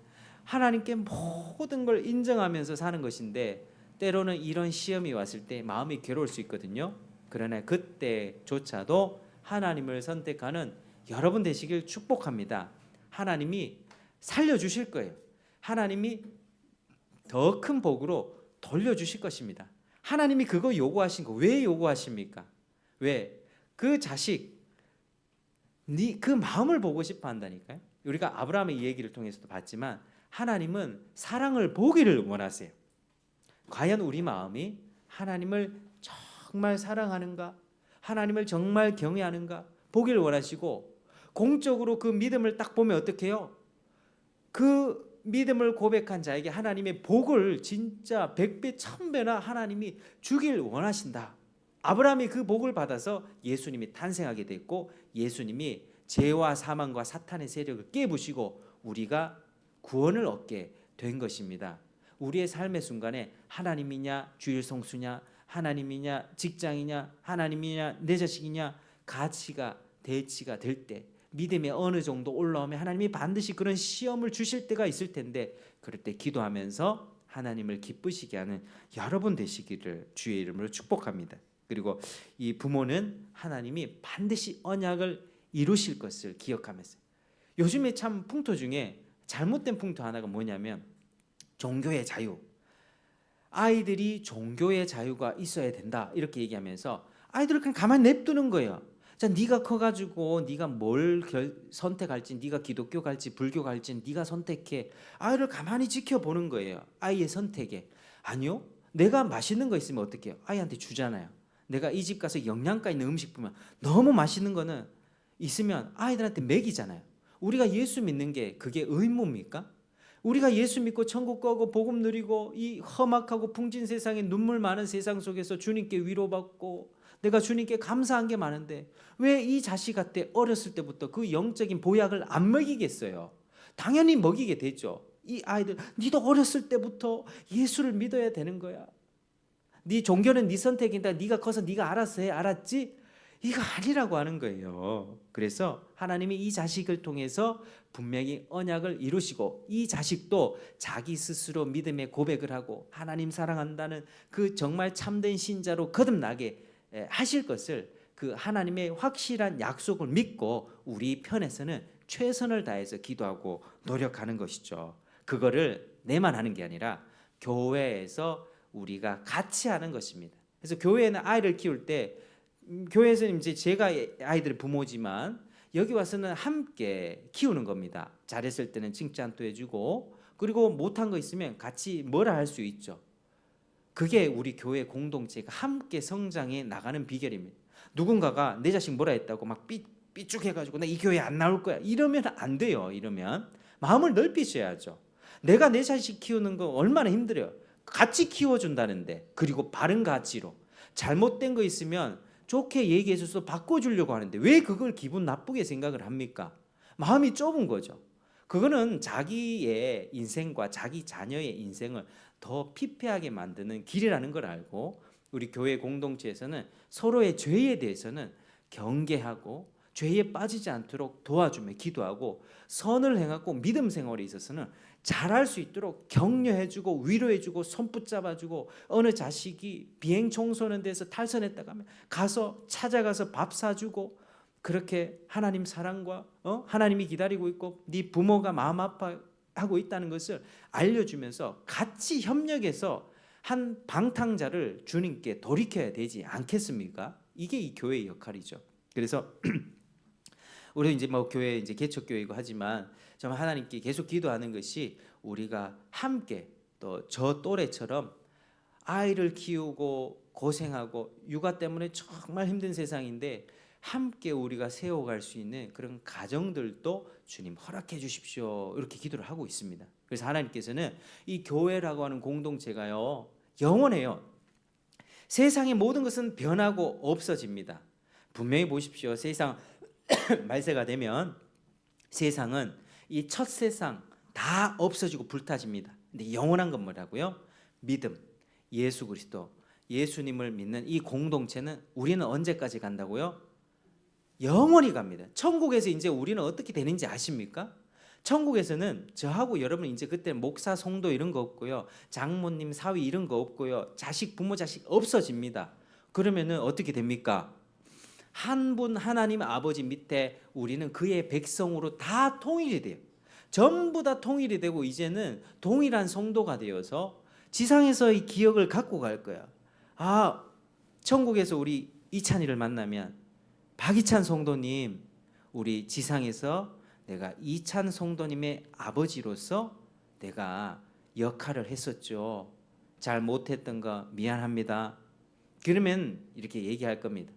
하나님께 모든 걸 인정하면서 사는 것인데 때로는 이런 시험이 왔을 때 마음이 괴로울 수 있거든요. 그러나 그때조차도 하나님을 선택하는 여러분 되시길 축복합니다. 하나님이 살려주실 거예요. 하나님이 더 큰 복으로 돌려주실 것입니다. 하나님이 그거 요구하신 거 왜 요구하십니까? 왜? 그 자식 그 마음을 보고 싶어 한다니까요. 우리가 아브라함의 얘기를 통해서도 봤지만 하나님은 사랑을 보기를 원하세요. 과연 우리 마음이 하나님을 정말 사랑하는가? 하나님을 정말 경외하는가? 보기를 원하시고 공적으로 그 믿음을 딱 보면 어떻게 해요? 그 믿음을 고백한 자에게 하나님의 복을 진짜 100배 1000배나 하나님이 주길 원하신다. 아브라함이 그 복을 받아서 예수님이 탄생하게 됐고 예수님이 죄와 사망과 사탄의 세력을 깨부시고 우리가 구원을 얻게 된 것입니다. 우리의 삶의 순간에 하나님이냐 주일 성수냐, 하나님이냐 직장이냐, 하나님이냐 내 자식이냐 가치가 대치가 될 때, 믿음이 어느 정도 올라오면 하나님이 반드시 그런 시험을 주실 때가 있을 텐데 그럴 때 기도하면서 하나님을 기쁘시게 하는 여러분 되시기를 주의 이름으로 축복합니다. 그리고 이 부모는 하나님이 반드시 언약을 이루실 것을 기억하면서, 요즘에 참 풍토 중에 잘못된 풍토 하나가 뭐냐면 종교의 자유, 아이들이 종교의 자유가 있어야 된다 이렇게 얘기하면서 아이들을 그냥 가만히 냅두는 거예요. 자, 네가 커가지고 네가 뭘 선택할지, 네가 기독교 갈지 불교 갈지 네가 선택해. 아이를 가만히 지켜보는 거예요. 아이의 선택에. 아니요, 내가 맛있는 거 있으면 어떻게 해요? 아이한테 주잖아요. 내가 이 집 가서 영양가 있는 음식 보면 너무 맛있는 거는 있으면 아이들한테 먹이잖아요. 우리가 예수 믿는 게 그게 의무입니까? 우리가 예수 믿고 천국 가고 복음 누리고 이 험악하고 풍진 세상에 눈물 많은 세상 속에서 주님께 위로받고 내가 주님께 감사한 게 많은데 왜 이 자식한테 어렸을 때부터 그 영적인 보약을 안 먹이겠어요? 당연히 먹이게 되죠. 이 아이들, 니도 어렸을 때부터 예수를 믿어야 되는 거야. 네 종교는 네 선택이다. 네가 커서 네가 알아서 해. 알았지? 이거 아니라고 하는 거예요. 그래서 하나님이 이 자식을 통해서 분명히 언약을 이루시고 이 자식도 자기 스스로 믿음의 고백을 하고 하나님 사랑한다는 그 정말 참된 신자로 거듭나게 하실 것을, 그 하나님의 확실한 약속을 믿고 우리 편에서는 최선을 다해서 기도하고 노력하는 것이죠. 그거를 내만 하는 게 아니라 교회에서 우리가 같이 하는 것입니다. 그래서 교회는 아이를 키울 때, 교회에서는 이제 제가 아이들의 부모지만 여기 와서는 함께 키우는 겁니다. 잘했을 때는 칭찬도 해주고, 그리고 못한 거 있으면 같이 뭐라 할 수 있죠. 그게 우리 교회 공동체가 함께 성장해 나가는 비결입니다. 누군가가 내 자식 뭐라 했다고 막 삐죽해가지고 나 이 교회 안 나올 거야 이러면 안 돼요. 이러면 마음을 넓히셔야죠. 내가 내 자식 키우는 거 얼마나 힘들어요. 같이 키워준다는데, 그리고 바른 가치로. 잘못된 거 있으면 좋게 얘기해줘서 바꿔주려고 하는데 왜 그걸 기분 나쁘게 생각을 합니까? 마음이 좁은 거죠. 그거는 자기의 인생과 자기 자녀의 인생을 더 피폐하게 만드는 길이라는 걸 알고 우리 교회 공동체에서는 서로의 죄에 대해서는 경계하고 죄에 빠지지 않도록 도와주며 기도하고 선을 행하고 믿음 생활에 있어서는 잘할 수 있도록 격려해주고 위로해주고 손 붙잡아주고 어느 자식이 비행 청소년 돼서 탈선했다고 하면 가서 찾아가서 밥 사주고 그렇게 하나님 사랑과 하나님이 기다리고 있고 네 부모가 마음 아파하고 있다는 것을 알려주면서 같이 협력해서 한 방탕자를 주님께 돌이켜야 되지 않겠습니까? 이게 이 교회의 역할이죠. 그래서 우리 이제 뭐 교회 이제 개척교회이고 하지만 정말 하나님께 계속 기도하는 것이 우리가 함께 또 저 또래처럼 아이를 키우고 고생하고 육아 때문에 정말 힘든 세상인데 함께 우리가 세워갈 수 있는 그런 가정들도 주님 허락해 주십시오 이렇게 기도를 하고 있습니다. 그래서 하나님께서는 이 교회라고 하는 공동체가요 영원해요. 세상의 모든 것은 변하고 없어집니다. 분명히 보십시오. 세상 말세가 되면 세상은 이 첫 세상 다 없어지고 불타집니다. 근데 영원한 건 뭐라고요? 믿음, 예수 그리스도, 예수님을 믿는 이 공동체는 우리는 언제까지 간다고요? 영원히 갑니다. 천국에서 이제 우리는 어떻게 되는지 아십니까? 천국에서는 저하고 여러분 이제 그때 목사, 성도 이런 거 없고요. 장모님, 사위 이런 거 없고요. 자식, 부모, 자식 없어집니다. 그러면은 어떻게 됩니까? 한 분 하나님 아버지 밑에 우리는 그의 백성으로 다 통일이 돼요. 전부 다 통일이 되고 이제는 동일한 성도가 되어서 지상에서의 기억을 갖고 갈 거야. 아, 천국에서 우리 이찬이를 만나면 박이찬 성도님, 우리 지상에서 내가 이찬 성도님의 아버지로서 내가 역할을 했었죠. 잘 못했던 거 미안합니다. 그러면 이렇게 얘기할 겁니다.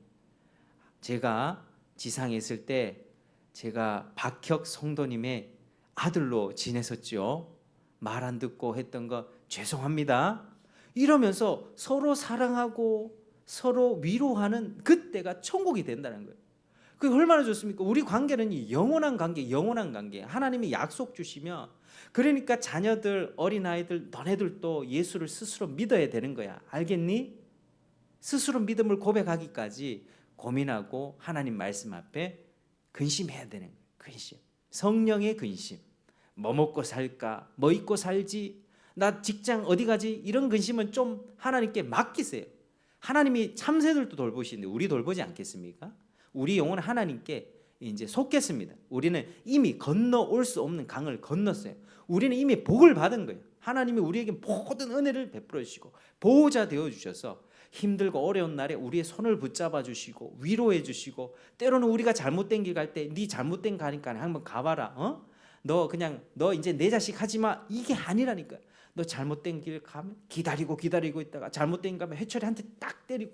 제가 지상에 있을 때 제가 박혁 성도님의 아들로 지냈었죠. 말 안 듣고 했던 거 죄송합니다. 이러면서 서로 사랑하고 서로 위로하는 그때가 천국이 된다는 거예요. 그게 얼마나 좋습니까? 우리 관계는 영원한 관계, 영원한 관계. 하나님이 약속 주시면 그러니까 자녀들, 어린아이들, 너네들도 예수를 스스로 믿어야 되는 거야. 알겠니? 스스로 믿음을 고백하기까지 고민하고 하나님 말씀 앞에 근심해야 되는 거예요. 근심. 성령의 근심. 뭐 먹고 살까? 뭐 입고 살지? 나 직장 어디 가지? 이런 근심은 좀 하나님께 맡기세요. 하나님이 참새들도 돌보시는데 우리 돌보지 않겠습니까? 우리 영혼은 하나님께 이제 속겠습니다. 우리는 이미 건너올 수 없는 강을 건넜어요. 우리는 이미 복을 받은 거예요. 하나님이 우리에게 모든 은혜를 베풀어 주시고 보호자 되어 주셔서 힘들고 어려운 날에 우리의 손을 붙잡아 주시고 위로해 주시고 때로는 우리가 잘못된 길 갈 때 네 잘못된 가니까 한번 가봐라. 너 이제 내 자식 하지 마. 이게 아니라니까. 너 잘못된 길 가면 기다리고 있다가 잘못된 길 가면 회초리 한 대 딱 때리고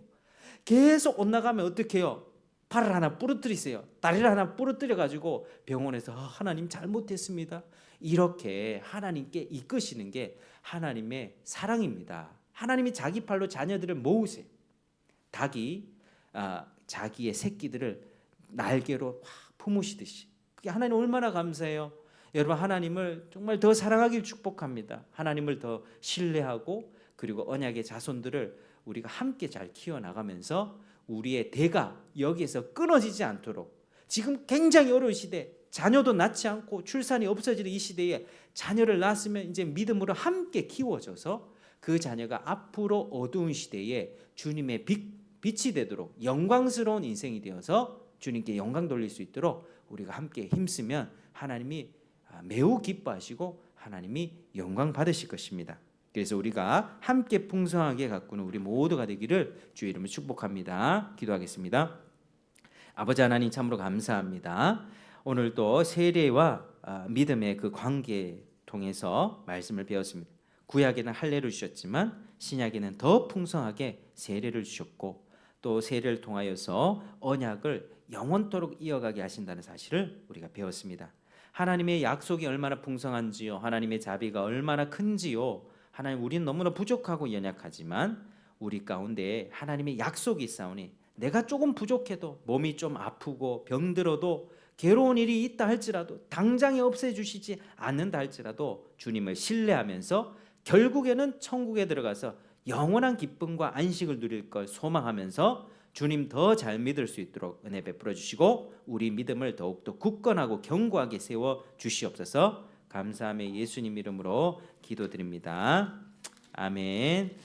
계속 엇나가면 어떻게 해요? 팔을 하나 부러뜨리세요. 다리를 하나 부러뜨려 가지고 병원에서 하나님 잘못했습니다. 이렇게 하나님께 이끄시는 게 하나님의 사랑입니다. 하나님이 자기 팔로 자녀들을 모으세요. 닭이 자기의 새끼들을 날개로 품으시듯이. 그게 하나님 얼마나 감사해요. 여러분 하나님을 정말 더 사랑하길 축복합니다. 하나님을 더 신뢰하고 그리고 언약의 자손들을 우리가 함께 잘 키워나가면서 우리의 대가 여기에서 끊어지지 않도록 지금 굉장히 어려운 시대 자녀도 낳지 않고 출산이 없어지는 이 시대에 자녀를 낳았으면 이제 믿음으로 함께 키워져서 그 자녀가 앞으로 어두운 시대에 주님의 빛이 되도록 영광스러운 인생이 되어서 주님께 영광 돌릴 수 있도록 우리가 함께 힘쓰면 하나님이 매우 기뻐하시고 하나님이 영광 받으실 것입니다. 그래서 우리가 함께 풍성하게 가꾸는 우리 모두가 되기를 주의 이름으로 축복합니다. 기도하겠습니다. 아버지 하나님 참으로 감사합니다. 오늘도 세례와 믿음의 그 관계 통해서 말씀을 배웠습니다. 구약에는 할례를 주셨지만 신약에는 더 풍성하게 세례를 주셨고 또 세례를 통하여서 언약을 영원토록 이어가게 하신다는 사실을 우리가 배웠습니다. 하나님의 약속이 얼마나 풍성한지요, 하나님의 자비가 얼마나 큰지요. 하나님 우리는 너무나 부족하고 연약하지만 우리 가운데 하나님의 약속이 있사오니 내가 조금 부족해도 몸이 좀 아프고 병들어도 괴로운 일이 있다 할지라도 당장에 없애주시지 않는다 할지라도 주님을 신뢰하면서 결국에는 천국에 들어가서 영원한 기쁨과 안식을 누릴 걸 소망하면서 주님 더 잘 믿을 수 있도록 은혜 베풀어 주시고 우리 믿음을 더욱더 굳건하고 견고하게 세워 주시옵소서. 감사하며 예수님 이름으로 기도드립니다. 아멘.